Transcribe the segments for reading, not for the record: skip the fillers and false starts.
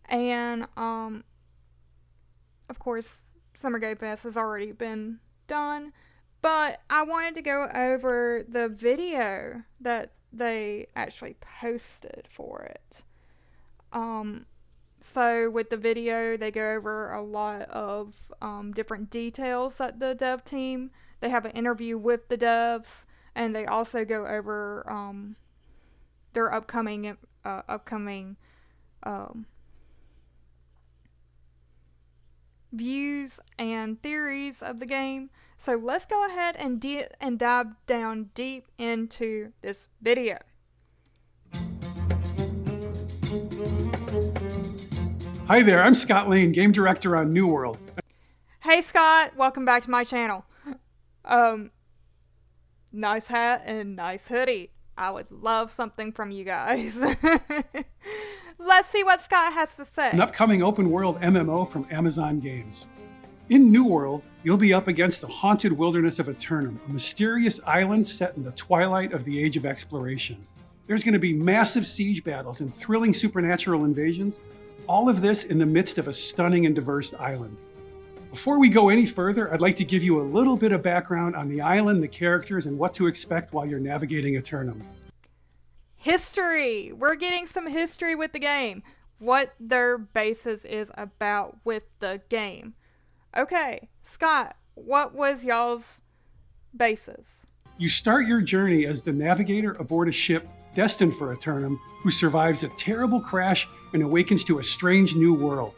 And of course, Summer Game Fest has already been done. But I wanted to go over the video that they actually posted for it. Um, so with the video, they go over a lot of different details that the dev team. They have an interview with the devs, and they also go over their upcoming um, views and theories of the game. So let's go ahead and dive down deep into this video. Hi there, I'm Scott Lane, Game Director on New World. Hey Scott, welcome back to my channel. Um, Nice hat and nice hoodie. I would love something from you guys. Let's see what Scott has to say. An upcoming open world MMO from Amazon Games. In New World, you'll be up against the haunted wilderness of Aeternum, a mysterious island set in the twilight of the Age of Exploration. There's going to be massive siege battles and thrilling supernatural invasions, all of this in the midst of a stunning and diverse island. Before we go any further, I'd like to give you a little bit of background on the island, the characters, and what to expect while you're navigating Aeternum. History! We're getting some history with the game. What their basis is about with the game. Okay, Scott, what was y'all's basis? You start your journey as the navigator aboard a ship destined for Aeternum, who survives a terrible crash and awakens to a strange new world.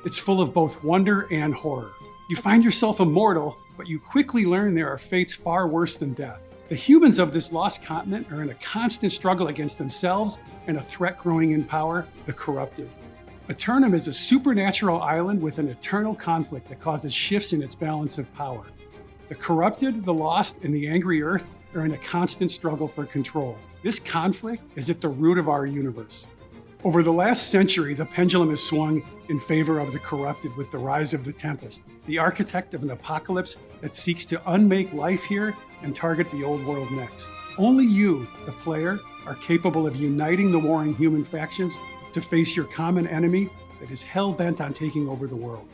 It's full of both wonder and horror. You find yourself immortal, but you quickly learn there are fates far worse than death. The humans of this lost continent are in a constant struggle against themselves and a threat growing in power, the corrupted. Aeternum is a supernatural island with an eternal conflict that causes shifts in its balance of power. The corrupted, the lost, and the angry earth are in a constant struggle for control. This conflict is at the root of our universe. Over the last century, the pendulum has swung in favor of the corrupted with the rise of the Tempest, the architect of an apocalypse that seeks to unmake life here and target the old world next. Only you, the player, are capable of uniting the warring human factions to face your common enemy that is hell-bent on taking over the world.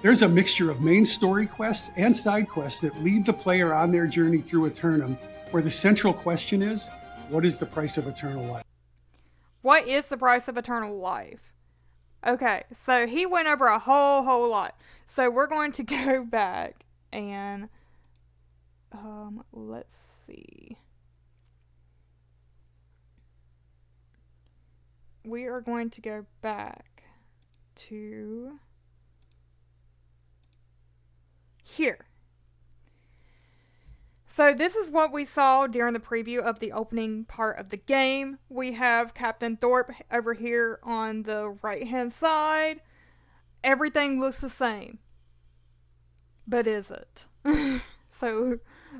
There's a mixture of main story quests and side quests that lead the player on their journey through Aeternum, where the central question is, what is the price of eternal life? What is the price of eternal life? Okay, so he went over a whole lot. So we're going to go back and let's see. We are going to go back to here. So this is what we saw during the preview of the opening part of the game. We have Captain Thorpe over here on the right hand side. Everything looks the same. But is it? So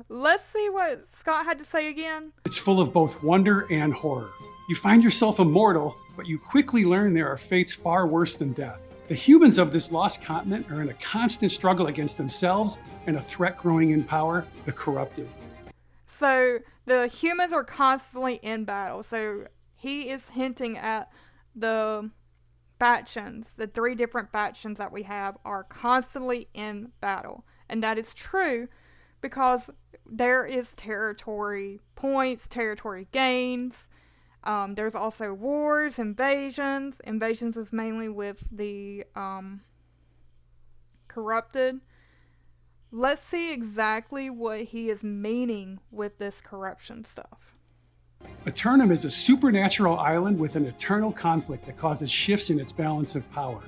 let's see what Scott had to say again. It's full of both wonder and horror. You find yourself immortal, but you quickly learn there are fates far worse than death. The humans of this lost continent are in a constant struggle against themselves and a threat growing in power, the corrupted. So the humans are constantly in battle. So he is hinting at the factions, the three different factions that we have are constantly in battle. And that is true because there is territory points, territory gains. There's also wars, invasions. Invasions is mainly with the corrupted. Let's see exactly what he is meaning with this corruption stuff. Aeternum is a supernatural island with an eternal conflict that causes shifts in its balance of power.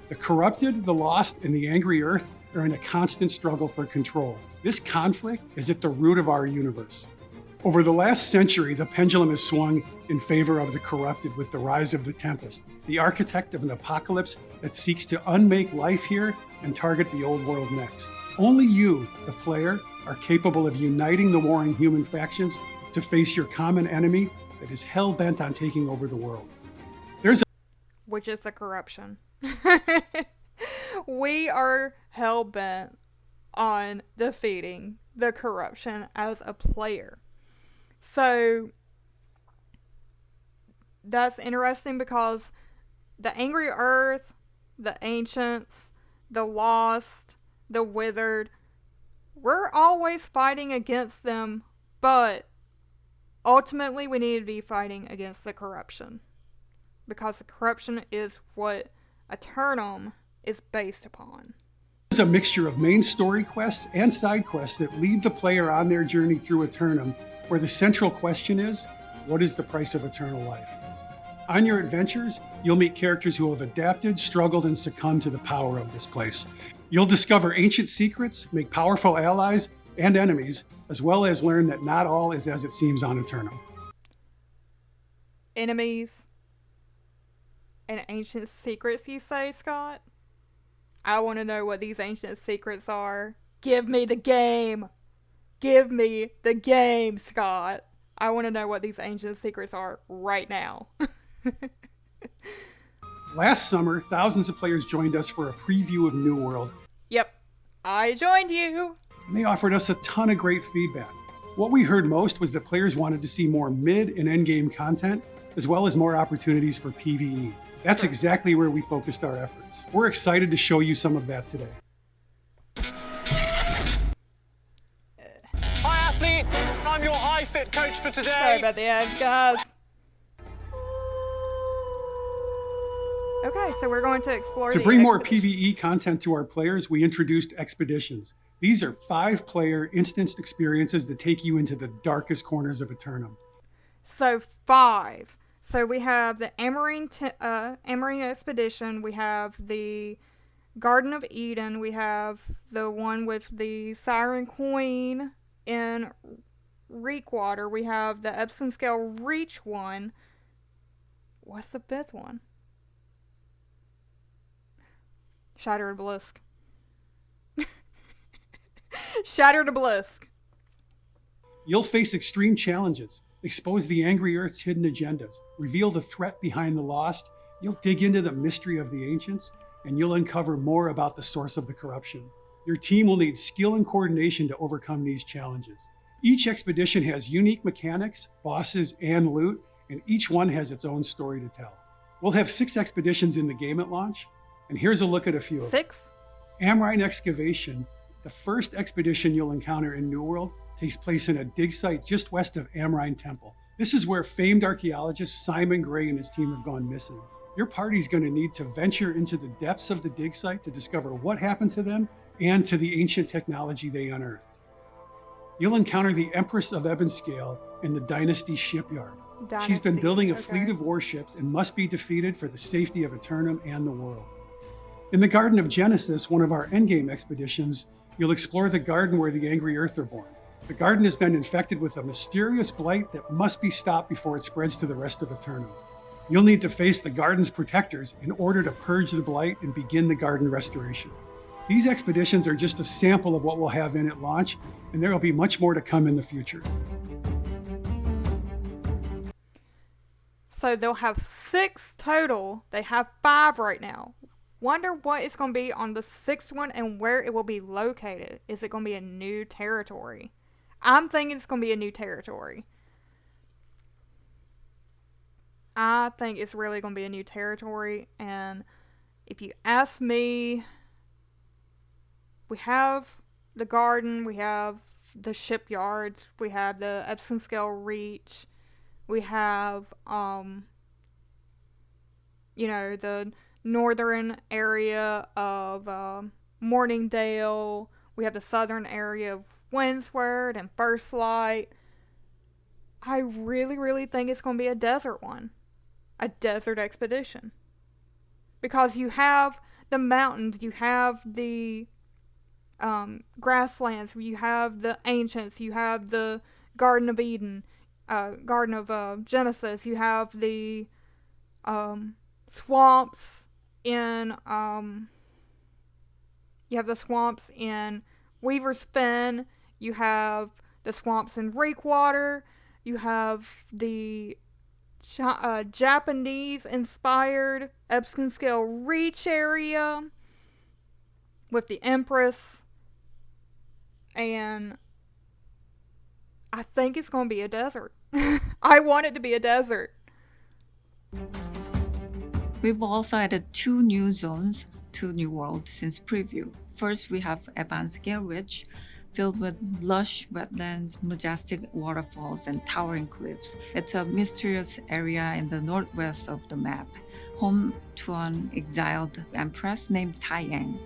The corrupted, the lost, and the angry earth are in a constant struggle for control. This conflict is at the root of our universe. Over the last century, the pendulum has swung in favor of the corrupted with the rise of the Tempest, the architect of an apocalypse that seeks to unmake life here and target the old world next. Only you, the player, are capable of uniting the warring human factions to face your common enemy that is hell-bent on taking over the world. Which is the corruption. We are hell-bent on defeating the corruption as a player. So that's interesting because the Angry Earth, the Ancients, the Lost, the Withered, we're always fighting against them, but ultimately we need to be fighting against the corruption. Because the corruption is what Eternum is based upon. It's a mixture of main story quests and side quests that lead the player on their journey through Eternum, where the central question is, what is the price of eternal life? On your adventures, you'll meet characters who have adapted, struggled, and succumbed to the power of this place. You'll discover ancient secrets, make powerful allies and enemies, as well as learn that not all is as it seems on Eternum. Enemies and ancient secrets, you say, Scott? I want to know what these ancient secrets are. Give me the game! Give me the game, Scott! I want to know what these ancient secrets are right now. Last summer, thousands of players joined us for a preview of New World. Yep, I joined you! And they offered us a ton of great feedback. What we heard most was that players wanted to see more mid and end game content, as well as more opportunities for PvE. That's exactly where we focused our efforts. We're excited to show you some of that today. Hi athlete, I'm your iFit coach for today. Sorry about the ads, guys. Okay, so we're going to explore To bring more PvE content to our players, we introduced Expeditions. These are 5-player instanced experiences that take you into the darkest corners of Eternum. So 5. So we have the Amarine Expedition, we have the Garden of Eden, we have the one with the Siren Queen in Reekwater, we have the Epsom Scale Reach one. What's the 5th one? Shattered Obelisk. Shattered Obelisk. You'll face extreme challenges, expose the Angry Earth's hidden agendas, reveal the threat behind the Lost, you'll dig into the mystery of the Ancients, and you'll uncover more about the source of the corruption. Your team will need skill and coordination to overcome these challenges. Each expedition has unique mechanics, bosses, and loot, and each one has its own story to tell. We'll have 6 expeditions in the game at launch, and here's a look at a few of them. 6? Amarine Excavation, the first expedition you'll encounter in New World, takes place in a dig site just west of Amarine Temple. This is where famed archaeologist Simon Gray and his team have gone missing. Your party's going to need to venture into the depths of the dig site to discover what happened to them and to the ancient technology they unearthed. You'll encounter the Empress of Ebonscale in the Dynasty shipyard. She's been building a fleet of warships and must be defeated for the safety of Eternum and the world. In the Garden of Genesis, one of our endgame expeditions, you'll explore the garden where the Angry Earth are born. The garden has been infected with a mysterious blight that must be stopped before it spreads to the rest of Eternum. You'll need to face the garden's protectors in order to purge the blight and begin the garden restoration. These expeditions are just a sample of what we'll have in at launch, and there will be much more to come in the future. So they'll have 6 total. They have 5 right now. Wonder what it's going to be on the 6th one and where it will be located. Is it going to be a new territory? I'm thinking it's going to be a new territory. I think it's really going to be a new territory, and if you ask me, we have the garden, we have the shipyards, we have the Epsom Scale Reach, we have, the northern area of Morningdale, we have the southern area of Windsward and First Light. I really, really think it's going to be a desert one. A desert expedition. Because you have the mountains, you have the grasslands, you have the ancients, you have the Garden of Eden, Garden of Genesis, you have the swamps in Weaver's Fen, you have the swamps in Reekwater, you have the Japanese-inspired Epsom Scale Reach area with the Empress, and I think it's going to be a desert. I want it to be a desert. We've also added 2 new zones to New World since preview. First, we have Abanscale Ridge, filled with lush wetlands, majestic waterfalls, and towering cliffs. It's a mysterious area in the northwest of the map, home to an exiled empress named Taiyang.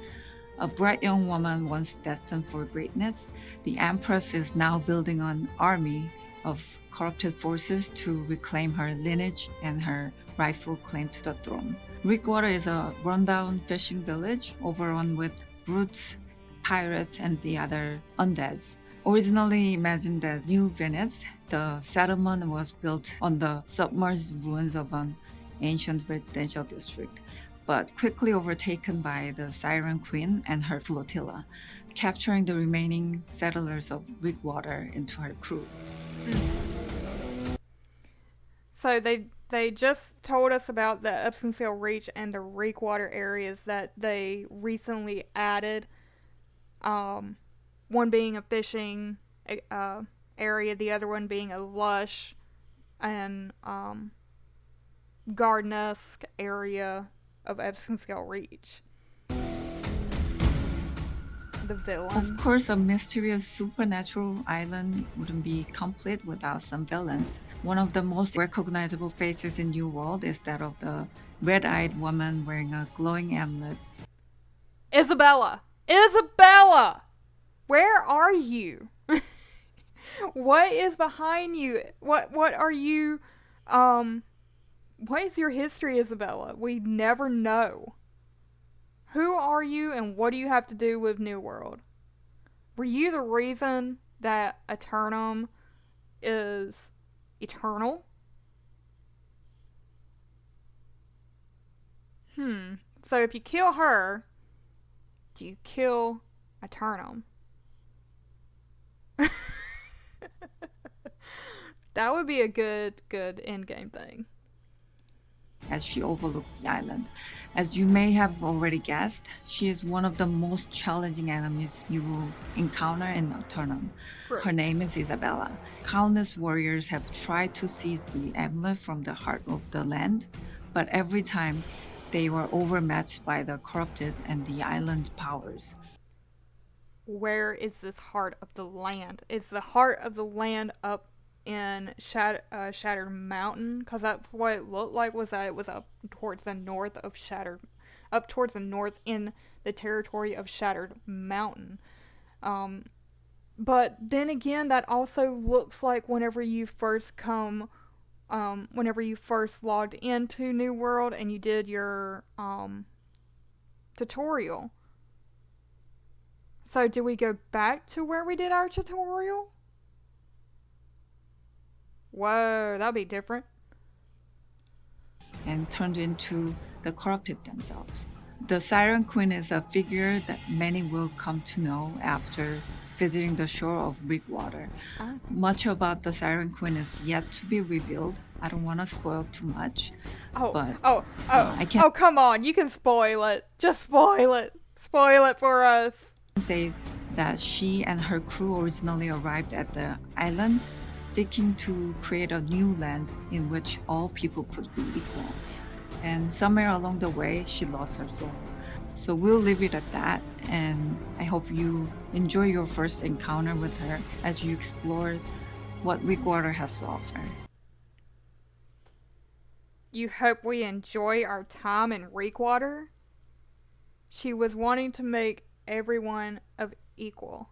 A bright young woman once destined for greatness, the empress is now building an army of corrupted forces to reclaim her lineage and her rightful claim to the throne. Rickwater is a rundown fishing village overrun with brutes, pirates, and the other undeads. Originally imagined as New Venice, the settlement was built on the submerged ruins of an ancient residential district, but quickly overtaken by the Siren Queen and her flotilla, capturing the remaining settlers of Rickwater into her crew. So they just told us about the Upscale Reach and the Reekwater areas that they recently added. One being a fishing area, the other one being a lush and garden-esque area of Upscale Reach. The villains. Of course, a mysterious supernatural island wouldn't be complete without some villains. One of the most recognizable faces in New World is that of the red-eyed woman wearing a glowing amulet. Isabella! Isabella! Where are you? What is behind you? What are you, what is your history, Isabella? We never know. Who are you and what do you have to do with New World? Were you the reason that Eternum is eternal? So if you kill her, do you kill Eternum? That would be a good endgame thing. As she overlooks the island. As you may have already guessed, she is one of the most challenging enemies you will encounter in Eternum. Right. Her name is Isabella. Countless warriors have tried to seize the amulet from the heart of the land, but every time they were overmatched by the corrupted and the island's powers. Where is this heart of the land? Is the heart of the land up in Shattered Mountain? Because that's what it looked like, was that it was up towards the north of up towards the north in the territory of Shattered Mountain. But then again, that also looks like whenever you first logged into New World and you did your tutorial. So do we go back to where we did our tutorial? Whoa, that'd be different. And turned into the corrupted themselves. The Siren Queen is a figure that many will come to know after visiting the shore of Rickwater. Much about the Siren Queen is yet to be revealed. I don't want to spoil too much. I can't. Oh, come on, you can spoil it. Just spoil it. Spoil it for us. Say that she and her crew originally arrived at the island seeking to create a new land in which all people could be equal. And somewhere along the way, she lost her soul. So we'll leave it at that, and I hope you enjoy your first encounter with her as you explore what Rickwater has to offer. You hope we enjoy our time in Rickwater? She was wanting to make everyone of equal.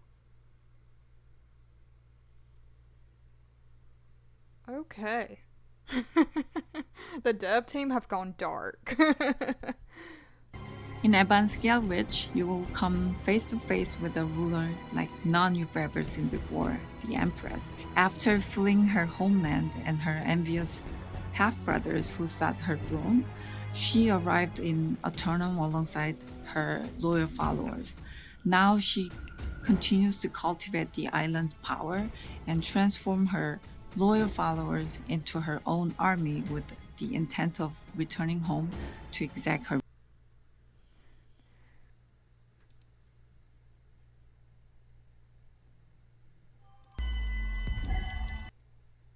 Okay. The dev team have gone dark. In Abanscale Ridge, you will come face to face with a ruler like none you've ever seen before, the Empress. After fleeing her homeland and her envious half-brothers who sat her throne, she arrived in Eternum alongside her loyal followers. Now she continues to cultivate the island's power and transform her loyal followers into her own army with the intent of returning home to exact her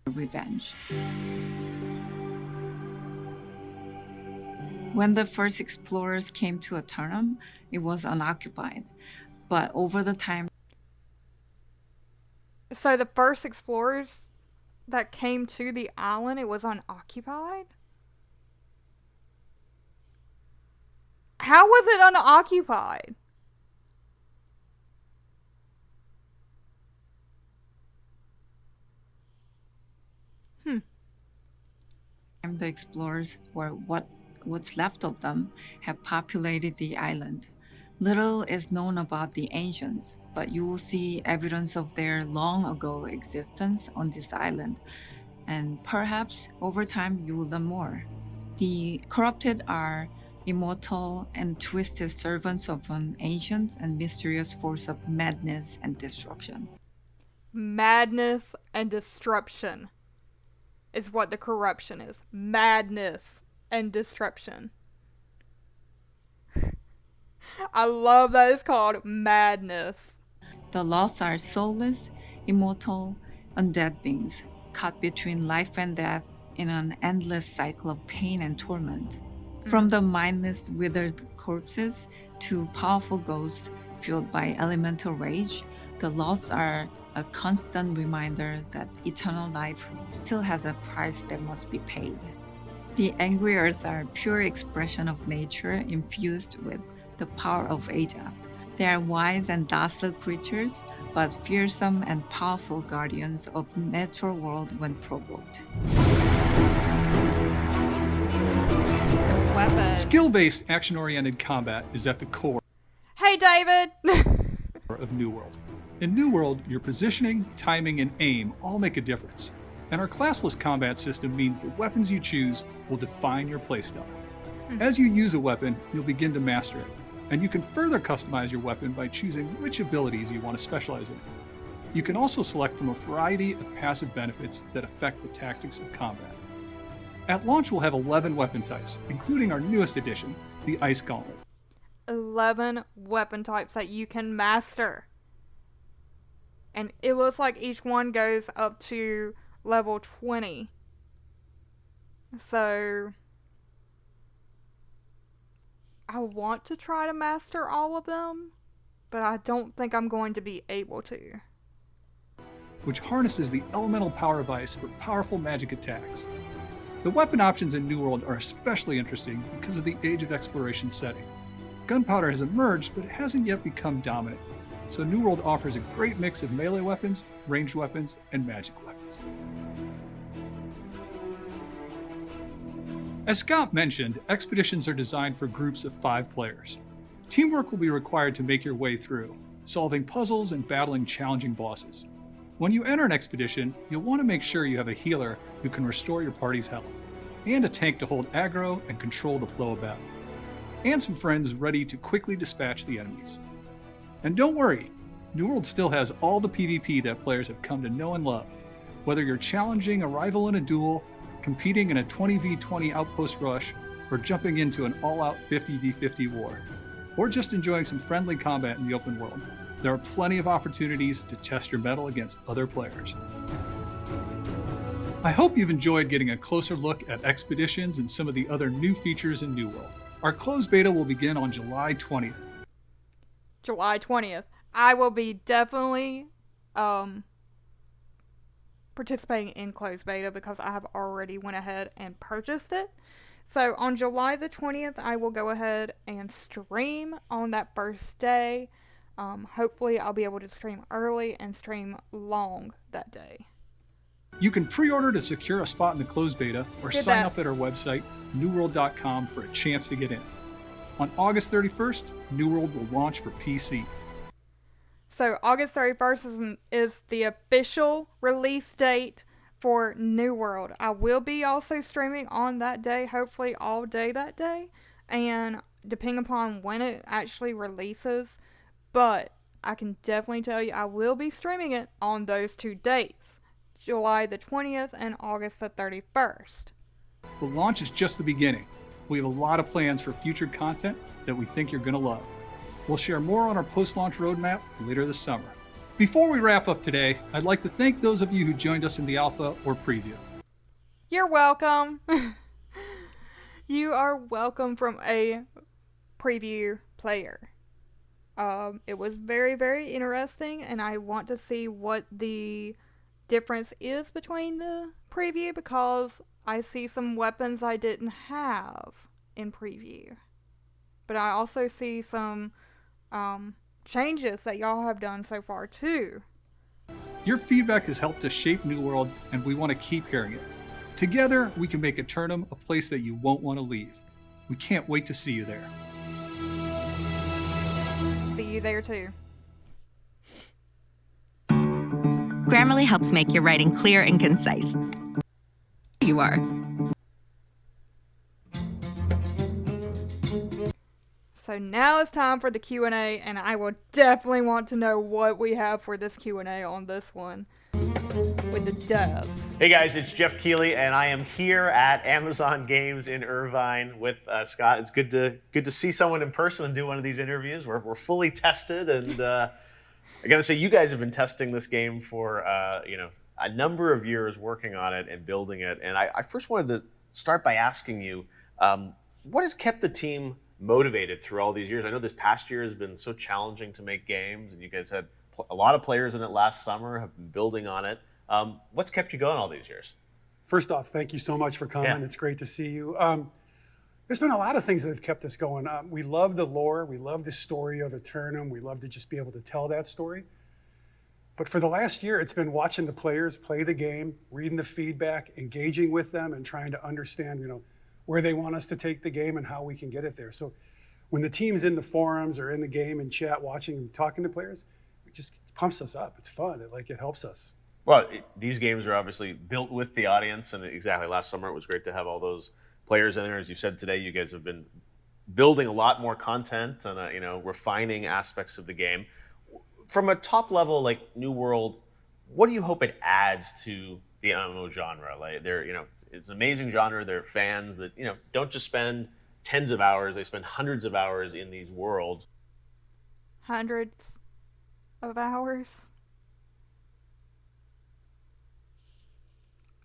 revenge. When the first explorers came to Eternum, it was unoccupied. But over the time, So the first explorers that came to the island, it was unoccupied? How was it unoccupied? the explorers, or what's left of them, have populated the island. Little is known about the ancients, but you will see evidence of their long ago existence on this island, and perhaps over time you will learn more. The corrupted are immortal and twisted servants of an ancient and mysterious force of madness and destruction. Madness and disruption is what the corruption is. Madness and disruption. I love that it's called madness. The lost are soulless, immortal, undead beings, caught between life and death in an endless cycle of pain and torment. From the mindless, withered corpses to powerful ghosts fueled by elemental rage, the lost are a constant reminder that eternal life still has a price that must be paid. The angry earth are pure expression of nature infused with the power of Ajax. They are wise and docile creatures, but fearsome and powerful guardians of the natural world when provoked. Weapon. Skill-based, action-oriented combat is at the core Hey, David! of New World. In New World, your positioning, timing, and aim all make a difference. And our classless combat system means the weapons you choose will define your playstyle. As you use a weapon, you'll begin to master it, and you can further customize your weapon by choosing which abilities you want to specialize in. You can also select from a variety of passive benefits that affect the tactics of combat. At launch, we'll have 11 weapon types, including our newest addition, the Ice Gauntlet. 11 weapon types that you can master. And it looks like each one goes up to level 20. So I want to try to master all of them, but I don't think I'm going to be able to. Which harnesses the elemental power of ice for powerful magic attacks. The weapon options in New World are especially interesting because of the Age of Exploration setting. Gunpowder has emerged, but it hasn't yet become dominant, so New World offers a great mix of melee weapons, ranged weapons, and magic weapons. As Scott mentioned, expeditions are designed for groups of 5 players. Teamwork will be required to make your way through, solving puzzles and battling challenging bosses. When you enter an expedition, you'll want to make sure you have a healer who can restore your party's health, and a tank to hold aggro and control the flow of battle, and some friends ready to quickly dispatch the enemies. And don't worry, New World still has all the PvP that players have come to know and love. Whether you're challenging a rival in a duel, competing in a 20v20 outpost rush, or jumping into an all-out 50v50 war, or just enjoying some friendly combat in the open world, there are plenty of opportunities to test your mettle against other players. I hope you've enjoyed getting a closer look at expeditions and some of the other new features in New World. Our closed beta will begin on July 20th. July 20th. I will be definitely participating in closed beta because I have already went ahead and purchased it. So on July the 20th, I will go ahead and stream on that first day. Hopefully I'll be able to stream early and stream long that day. You can pre-order to secure a spot in the closed beta or Did sign that. up at our website, newworld.com, for a chance to get in. On August 31st, New World will launch for PC. So August 31st is the official release date for New World. I will be also streaming on that day, hopefully all day that day, and depending upon when it actually releases, but I can definitely tell you I will be streaming it on those 2 dates, July the 20th and August the 31st. The launch is just the beginning. We have a lot of plans for future content that we think you're going to love. We'll share more on our post-launch roadmap later this summer. Before we wrap up today, I'd like to thank those of you who joined us in the alpha or preview. You're welcome. You are welcome from a preview player. It was very, very interesting, and I want to see what the difference is between the preview because I see some weapons I didn't have in preview. But I also see some changes that y'all have done so far too. Your feedback has helped us shape New World, and we want to keep hearing it. Together, we can make Eternum a place that you won't want to leave. We can't wait to see you there. See you there too. Grammarly helps make your writing clear and concise. You are. So now it's time for the Q&A, and I will definitely want to know what we have for this Q&A on this one with the devs. Hey guys, it's Jeff Keighley, and I am here at Amazon Games in Irvine with Scott. It's good to see someone in person and do one of these interviews. We're fully tested, and I gotta say, you guys have been testing this game for a number of years, working on it and building it. And I first wanted to start by asking you, what has kept the team motivated through all these years? I know this past year has been so challenging to make games, and you guys had a lot of players in it last summer, have been building on it. What's kept you going all these years? First off, thank you so much for coming. Yeah. It's great to see you. There's been a lot of things that have kept us going. We love the lore. We love the story of Eternum. We love to just be able to tell that story. But for the last year, it's been watching the players play the game, reading the feedback, engaging with them, and trying to understand, where they want us to take the game and how we can get it there. So when the team's in the forums or in the game and chat, watching and talking to players, it just pumps us up. It's fun. It helps us. Well, these games are obviously built with the audience, and exactly last summer it was great to have all those players in there. As you said today, you guys have been building a lot more content and refining aspects of the game. From a top level, like New World, what do you hope it adds to the MMO genre? Like, it's an amazing genre. There are fans that don't just spend tens of hours; they spend hundreds of hours in these worlds. Hundreds of hours?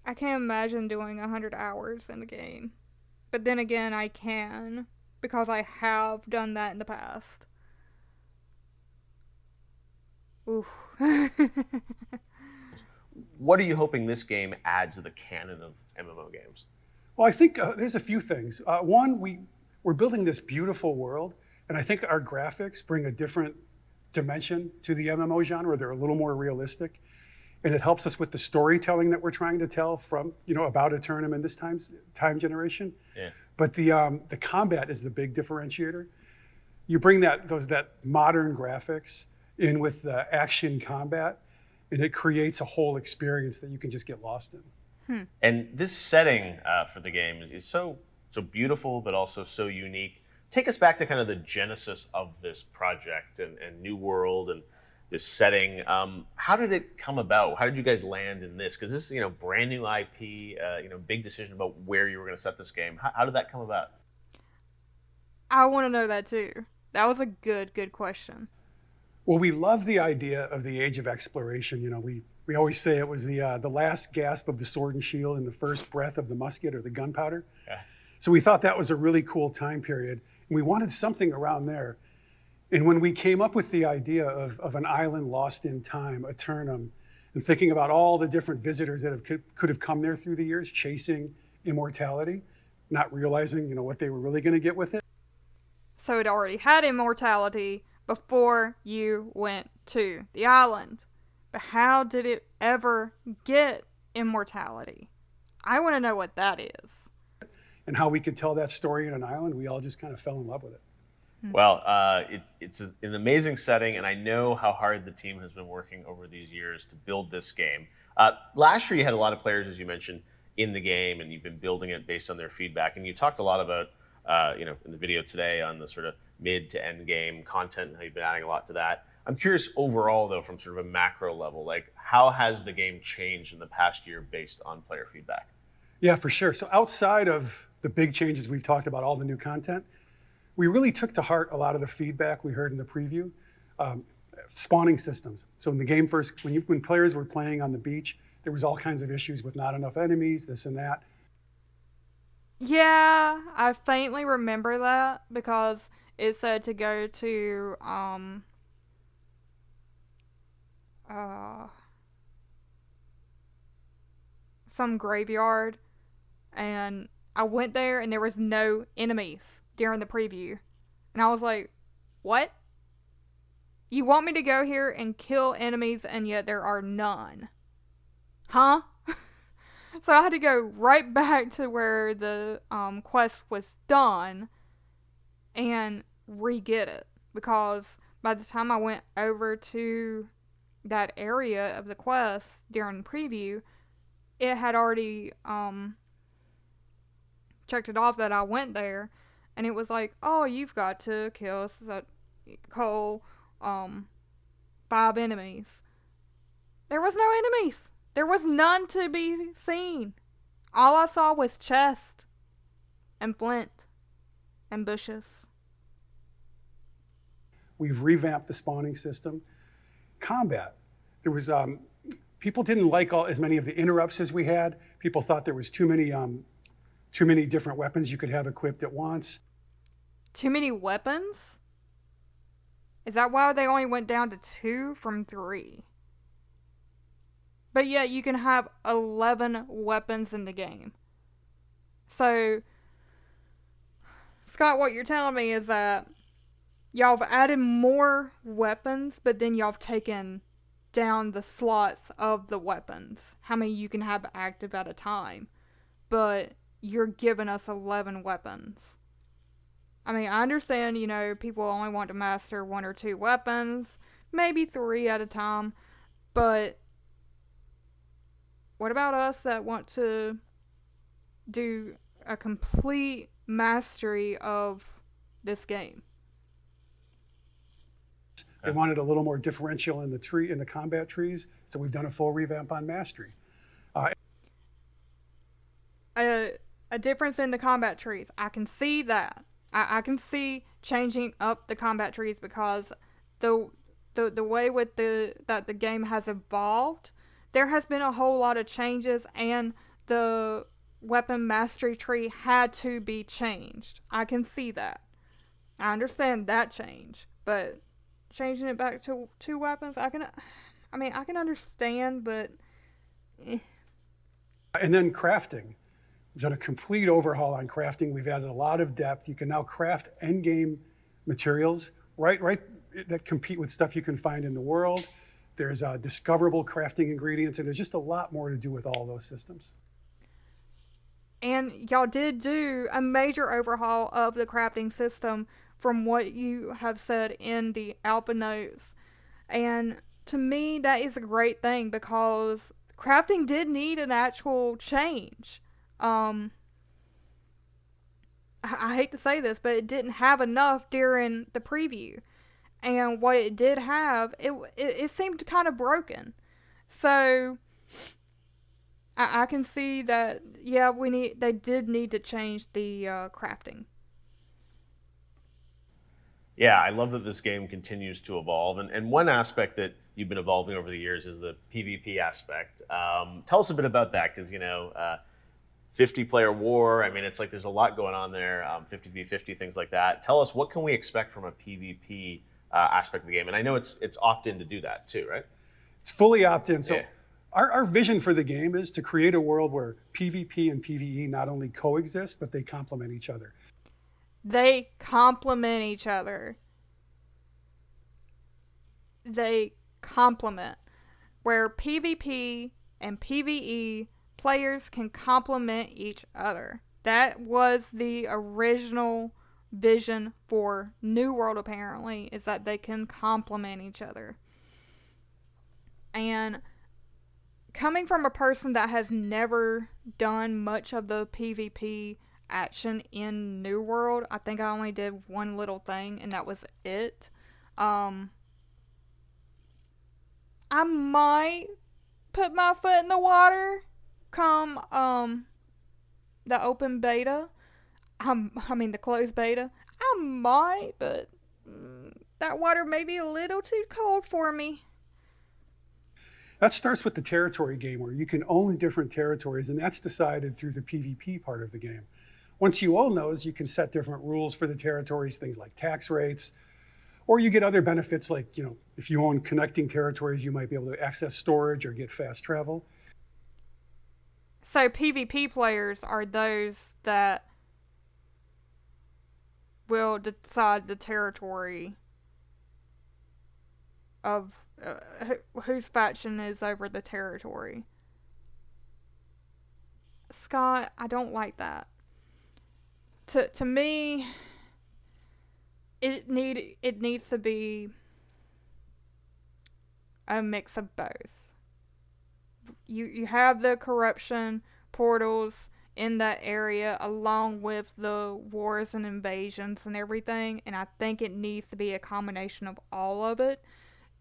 I can't imagine doing 100 hours in the game. But then again, I can, because I have done that in the past. Ooh. What are you hoping this game adds to the canon of MMO games? Well, I think there's a few things. One, we're building this beautiful world, and I think our graphics bring a different dimension to the MMO genre. They're a little more realistic, and it helps us with the storytelling that we're trying to tell from, about Eternum in this time generation. Yeah. But the combat is the big differentiator. You bring that modern graphics in with the action combat, and it creates a whole experience that you can just get lost in. And this setting for the game is so beautiful, but also so unique. Take us back to kind of the genesis of this project and New World and this setting. How did it come about? How did you guys land in this? Because this is brand new IP, big decision about where you were going to set this game. How did that come about? I want to know that too. That was a good question. Well, we love the idea of the Age of Exploration. We always say it was the last gasp of the sword and shield and the first breath of the musket or the gunpowder. Yeah. So we thought that was a really cool time period, and we wanted something around there. And when we came up with the idea of an island lost in time, Eternum, and thinking about all the different visitors that could have come there through the years, chasing immortality, not realizing what they were really going to get with it. So it already had immortality before you went to the island. But how did it ever get immortality? I want to know what that is. And how we could tell that story in an island, we all just kind of fell in love with it. Well, it's an amazing setting, and I know how hard the team has been working over these years to build this game. Last year, you had a lot of players, as you mentioned, in the game, and you've been building it based on their feedback. And you talked a lot about, in the video today on the sort of mid to end game content, and how you've been adding a lot to that. I'm curious overall, though, from sort of a macro level, like how has the game changed in the past year based on player feedback? Yeah, for sure. So outside of the big changes we've talked about, all the new content, we really took to heart a lot of the feedback we heard in the preview. Spawning systems. So in the game first, when players were playing on the beach, there was all kinds of issues with not enough enemies, this and that. Yeah, I faintly remember that because it said to go to uh some graveyard, and I went there and there was no enemies during the preview. And I was like, "What? You want me to go here and kill enemies and yet there are none?" Huh? So I had to go right back to where the quest was done and re-get it, because by the time I went over to that area of the quest during preview, it had already checked it off that I went there, and it was like, "Oh, you've got to kill Cole 5 enemies." There was no enemies. There was none to be seen. All I saw was chest and flint and bushes. We've revamped the spawning system. Combat. There was people didn't like as many of the interrupts as we had. People thought there was too many different weapons you could have equipped at once. Too many weapons? Is that why they only went down to 2 from 3? But yet you can have 11 weapons in the game. So, Scott, what you're telling me is that y'all have added more weapons, but then y'all have taken down the slots of the weapons, how many you can have active at a time. But you're giving us 11 weapons. I mean, I understand, people only want to master 1 or 2 weapons, maybe 3 at a time, but what about us that want to do a complete mastery of this game? They wanted a little more differential in the combat trees, so we've done a full revamp on mastery. A difference in the combat trees. I can see that. I can see changing up the combat trees because the way that the game has evolved, there has been a whole lot of changes, and the weapon mastery tree had to be changed. I can see that. I understand that change, but changing it back to 2 weapons, I can understand, but And then crafting. We've done a complete overhaul on crafting. We've added a lot of depth. You can now craft endgame materials, right that compete with stuff you can find in the world. There's discoverable crafting ingredients, and there's just a lot more to do with all those systems. And y'all did do a major overhaul of the crafting system from what you have said in the Alpha notes. And to me, that is a great thing because crafting did need an actual change. I hate to say this, but it didn't have enough during the preview. And what it did have, it seemed kind of broken. So I can see that, yeah, they did need to change the crafting. Yeah, I love that this game continues to evolve. And one aspect that you've been evolving over the years is the PvP aspect. Tell us a bit about that, because, 50-player war, I mean, it's like there's a lot going on there, 50v50, things like that. Tell us, what can we expect from a PvP aspect of the game? And I know it's opt-in to do that too, right? It's fully opt-in. So yeah. Our vision for the game is to create a world where PvP and PvE not only coexist, but they complement each other. They complement each other. They complement. Where PvP and PvE players can complement each other. That was the original vision for New World, apparently, is that they can complement each other. And coming from a person that has never done much of the PvP action in New World, I think I only did one little thing, and that was it. I might put my foot in the water come the open beta. The closed beta. I might, but that water may be a little too cold for me. That starts with the territory game, where you can own different territories, and that's decided through the PvP part of the game. Once you own those, you can set different rules for the territories, things like tax rates, or you get other benefits like, if you own connecting territories, you might be able to access storage or get fast travel. So PvP players are those that will decide the territory of whose faction is over the territory. Scott, I don't like that. To me, it needs to be a mix of both. You have the corruption portals in that area along with the wars and invasions and everything, and I think it needs to be a combination of all of it,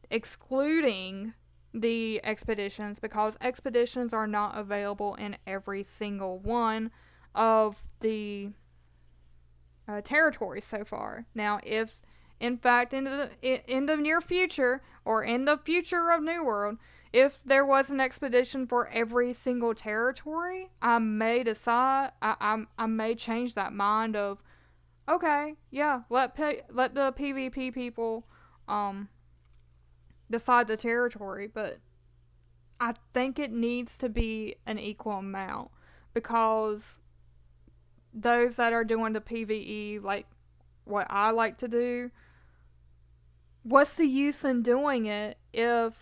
excluding the expeditions, because expeditions are not available in every single one of the territories so far. Now, if in fact in the near future, or in the future of New World, if there was an expedition for every single territory, I may decide, I may change that mind of, okay, yeah, let the PvP people decide the territory, but I think it needs to be an equal amount, because those that are doing the PvE, like what I like to do, what's the use in doing it if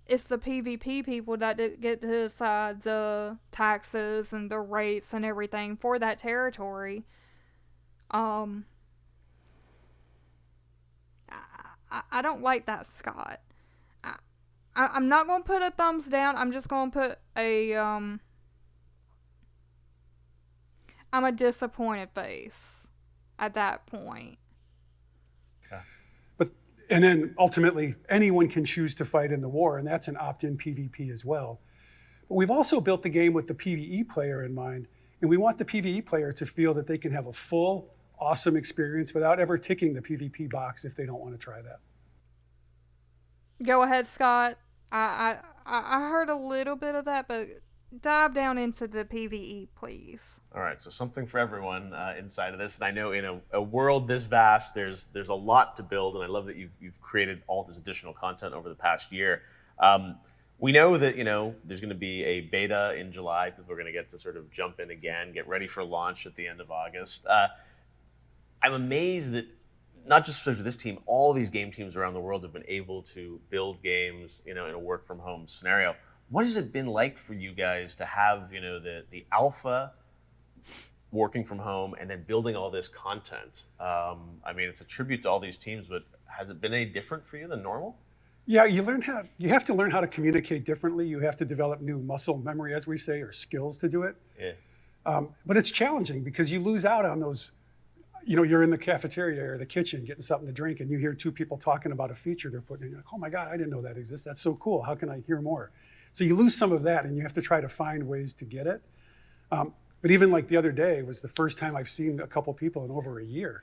it's the PvP people that get to decide the taxes and the rates and everything for that territory? I don't like that, Scott. I'm not going to put a thumbs down. I'm just going to put I'm a disappointed face at that point. And then ultimately, anyone can choose to fight in the war, and that's an opt-in PvP as well. But we've also built the game with the PvE player in mind, and we want the PvE player to feel that they can have a full, awesome experience without ever ticking the PvP box if they don't want to try that. Go ahead, Scott. I heard a little bit of that, but dive down into the PvE, please. All right, so something for everyone inside of this. And I know in a world this vast, there's a lot to build, and I love that you've created all this additional content over the past year. We know that there's going to be a beta in July. People are going to get to sort of jump in again, get ready for launch at the end of August. I'm amazed that not just for this team, all these game teams around the world have been able to build games, in a work from home scenario. What has it been like for you guys to have, the alpha working from home and then building all this content? I mean, it's a tribute to all these teams, but has it been any different for you than normal? Yeah, you have to learn how to communicate differently. You have to develop new muscle memory, as we say, or skills to do it. Yeah. But it's challenging because you lose out on those. You're in the cafeteria or the kitchen getting something to drink, and you hear two people talking about a feature they're putting in. You're like, oh my God, I didn't know that exists. That's so cool. How can I hear more? So you lose some of that, and you have to try to find ways to get it. But even like the other day was the first time I've seen a couple people in over a year.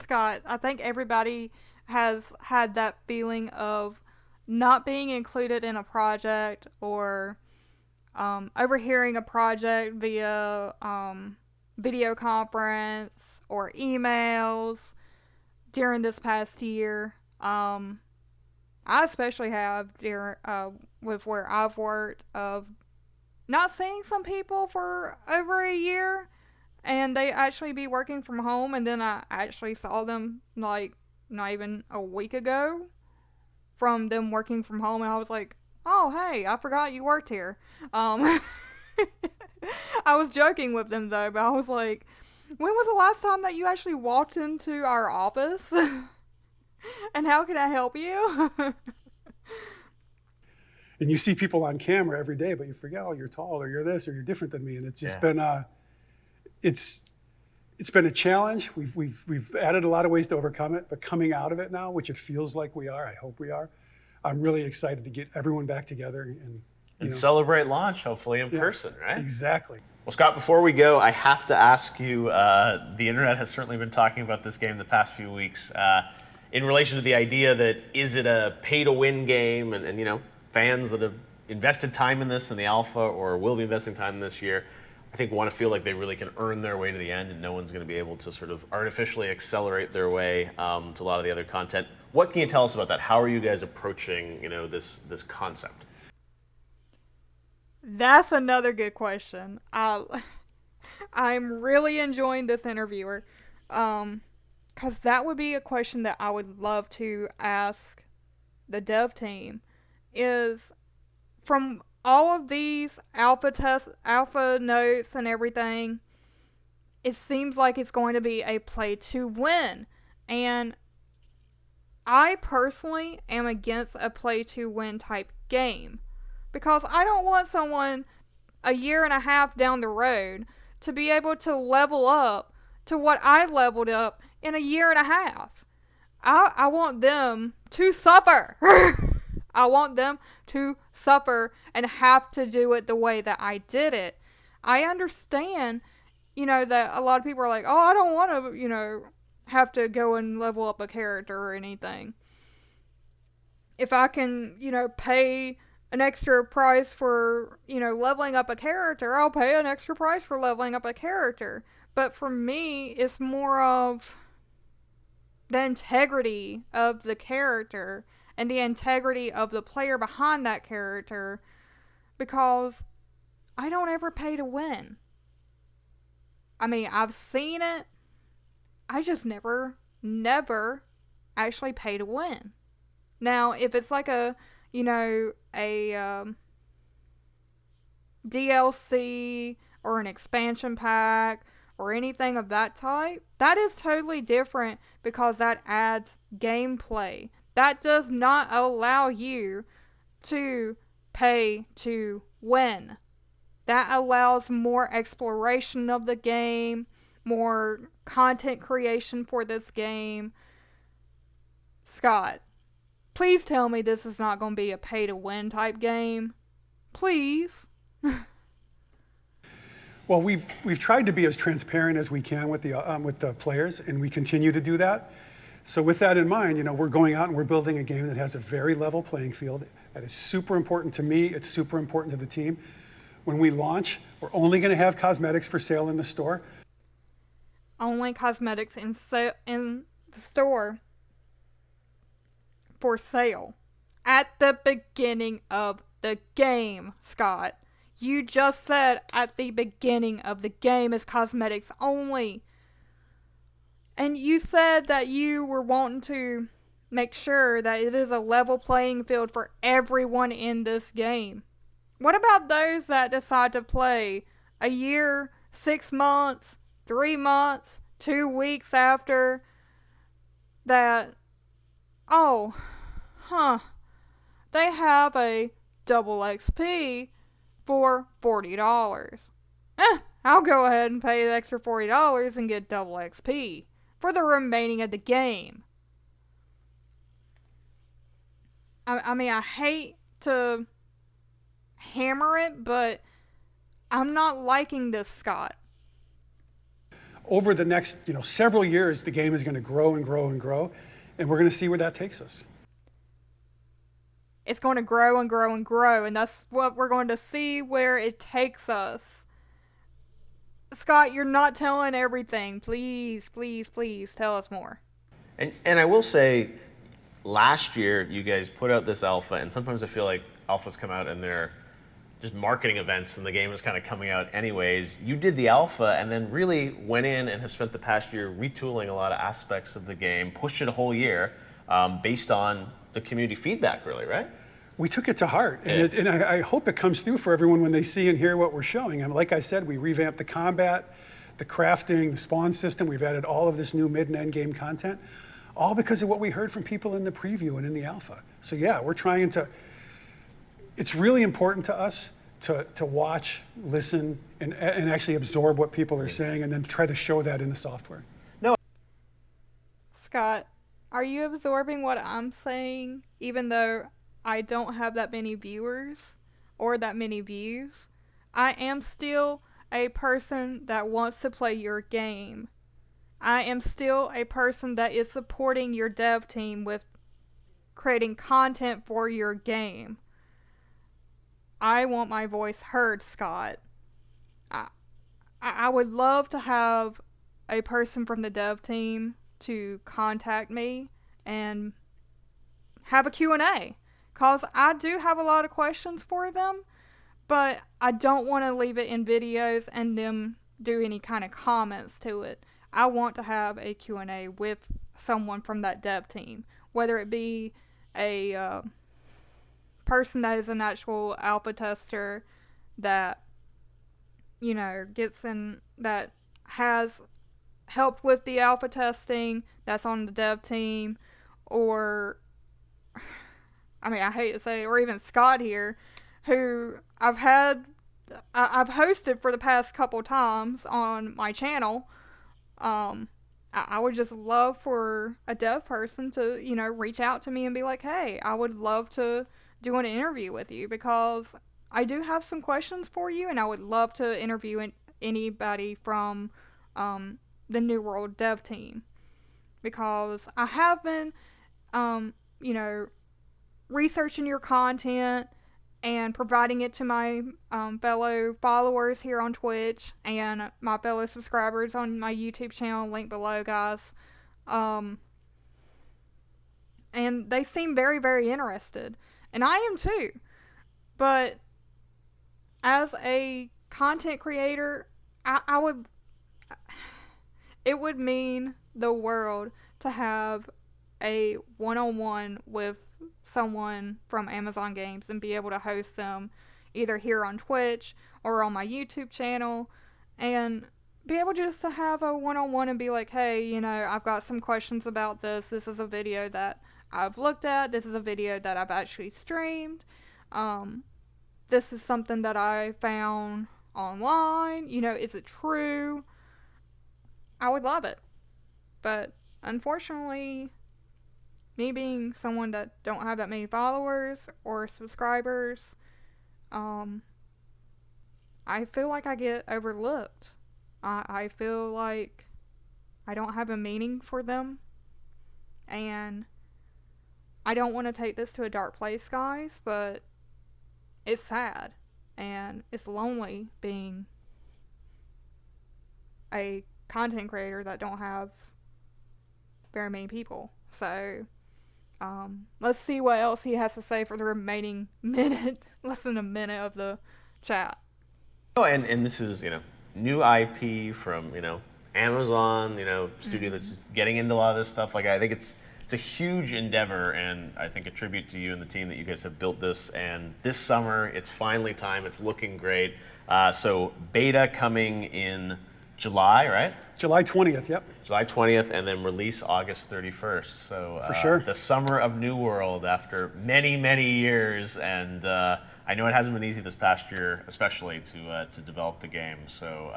Scott, I think everybody has had that feeling of not being included in a project, or overhearing a project via video conference or emails during this past year. I especially have with where I've worked, of not seeing some people for over a year, and they actually be working from home, and then I actually saw them like not even a week ago from them working from home, and I was like, oh hey, I forgot you worked here. I was joking with them though, but I was like, when was the last time that you actually walked into our office? And how can I help you? And you see people on camera every day, but you forget, oh, you're tall, or you're this, or you're different than me. And it's just been it's been a challenge. We've added a lot of ways to overcome it, but coming out of it now, which it feels like we are, I hope we are, I'm really excited to get everyone back together and celebrate launch, hopefully in person, right? Exactly. Well, Scott, before we go, I have to ask you, the internet has certainly been talking about this game the past few weeks, in relation to the idea that, is it a pay-to-win game? And fans that have invested time in this in the alpha or will be investing time in this year, I think, want to feel like they really can earn their way to the end, and no one's going to be able to sort of artificially accelerate their way to a lot of the other content. What can you tell us about that? How are you guys approaching, this concept? That's another good question. I'm really enjoying this interviewer, because that would be a question that I would love to ask the dev team. Is from all of these alpha notes and everything, it seems like it's going to be a play to win, and I personally am against a play to win type game, because I don't want someone a year and a half down the road to be able to level up to what I leveled up in a year and a half. I want them to suffer. I want them to suffer and have to do it the way that I did it. I understand, that a lot of people are like, oh, I don't want to, have to go and level up a character or anything. If I can, pay an extra price for, leveling up a character, I'll pay an extra price for leveling up a character. But for me, it's more of the integrity of the character and the integrity of the player behind that character, because I don't ever pay to win. I mean, I've seen it. I just never actually pay to win. Now, if it's like a DLC or an expansion pack or anything of that type, that is totally different, because that adds gameplay. That does not allow you to pay to win. That allows more exploration of the game, more content creation for this game. Scott, please tell me this is not going to be a pay to win type game. Please. Well, we've tried to be as transparent as we can with the players, and we continue to do that. So with that in mind, we're going out and we're building a game that has a very level playing field. That is super important to me. It's super important to the team. When we launch, we're only going to have cosmetics for sale in the store. Only cosmetics in the store for sale at the beginning of the game, Scott. You just said at the beginning of the game is cosmetics only. And you said that you were wanting to make sure that it is a level playing field for everyone in this game. What about those that decide to play a year, 6 months, 3 months, 2 weeks after that? They have a double XP for $40. I'll go ahead and pay the extra $40 and get double XP for the remaining of the game. I mean, I hate to hammer it, but I'm not liking this, Scott. Over the next, several years, the game is going to grow and grow and grow, and we're going to see where that takes us. It's going to grow and grow and grow, and that's what we're going to see where it takes us. Scott, you're not telling everything. Please, please, please tell us more. And I will say, last year you guys put out this alpha, and sometimes I feel like alphas come out and they're just marketing events and the game is kind of coming out anyways. You did the alpha and then really went in and have spent the past year retooling a lot of aspects of the game, pushed it a whole year based on the community feedback, really, right? We took it to heart, and I hope it comes through for everyone when they see and hear what we're showing. And like I said, we revamped the combat, the crafting, the spawn system. We've added all of this new mid and end game content, all because of what we heard from people in the preview and in the alpha. So yeah, we're trying to, it's really important to us to watch, listen, and actually absorb what people are saying, and then try to show that in the software. Scott, are you absorbing what I'm saying, even though I don't have that many viewers or that many views? I am still a person that wants to play your game. I am still a person that is supporting your dev team with creating content for your game. I want my voice heard, Scott. I would love to have a person from the dev team to contact me and have a Q&A, because I do have a lot of questions for them, but I don't want to leave it in videos and them do any kind of comments to it. I want to have a Q&A with someone from that dev team, whether it be a person that is an actual alpha tester that, you know, gets in, that has helped with the alpha testing, that's on the dev team, or, I mean, I hate to say it, or even Scott here, who I've hosted for the past couple times on my channel. I would just love for a dev person to, you know, reach out to me and be like, hey, I would love to do an interview with you, because I do have some questions for you, and I would love to interview anybody from the New World dev team, because I have been, you know, researching your content and providing it to my fellow followers here on Twitch and my fellow subscribers on my YouTube channel, link below, guys. And they seem very, very interested. And I am too. But as a content creator, it would mean the world to have a one-on-one with someone from Amazon Games and be able to host them either here on Twitch or on my YouTube channel, and be able just to have a one-on-one and be like, hey, you know, I've got some questions about this. This is a video that I've looked at. This is a video that I've actually streamed. This is something that I found online. You know, is it true? I would love it. But unfortunately, me being someone that don't have that many followers or subscribers, I feel like I get overlooked. I feel like I don't have a meaning for them, and I don't want to take this to a dark place, guys, but it's sad, and it's lonely being a content creator that don't have very many people. So, let's see what else he has to say for the remaining minute, less than a minute of the chat. Oh, and this is, you know, new IP from, you know, Amazon, you know, studio that's just getting into a lot of this stuff. Like, I think it's a huge endeavor, and I think a tribute to you and the team that you guys have built this. And this summer, it's finally time. It's looking great. So beta coming in July, right? July 20th, yep. July 20th, and then release August 31st. So For sure. The summer of New World after many, many years. And I know it hasn't been easy this past year, especially to develop the game. So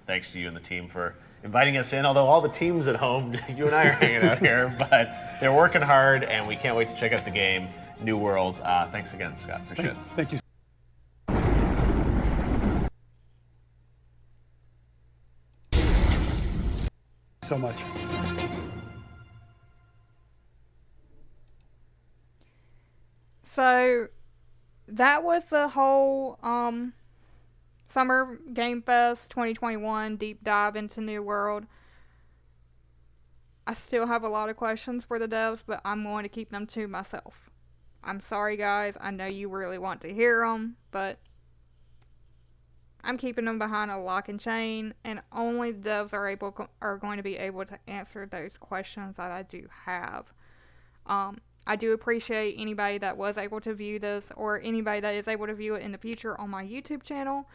thanks to you and the team for inviting us in. Although all the teams at home, you and I are hanging out here, but they're working hard, and we can't wait to check out the game, New World. Thanks again, Scott. Appreciate it. Thank you. So much. So that was the whole Summer Game Fest 2021 deep dive into New World. I still have a lot of questions for the devs, but I'm going to keep them to myself. I'm sorry, guys. I know you really want to hear them, but I'm keeping them behind a lock and chain, and only the devs are going to be able to answer those questions that I do have. I do appreciate anybody that was able to view this, or anybody that is able to view it in the future on my YouTube channel.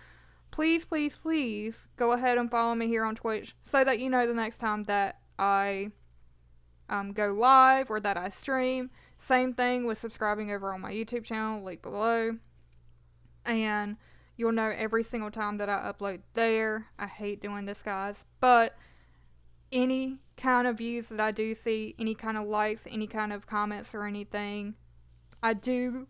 Please, please, please go ahead and follow me here on Twitch so that you know the next time that I go live or that I stream. Same thing with subscribing over on my YouTube channel, link below. And you'll know every single time that I upload there. I hate doing this, guys, but any kind of views that I do see, any kind of likes, any kind of comments or anything, I do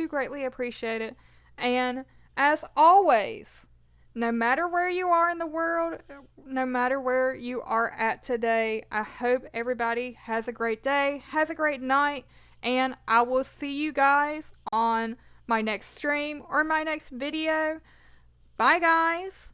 greatly appreciate it. And as always, no matter where you are in the world, no matter where you are at today, I hope everybody has a great day, has a great night, and I will see you guys on my next stream or my next video. Bye, guys.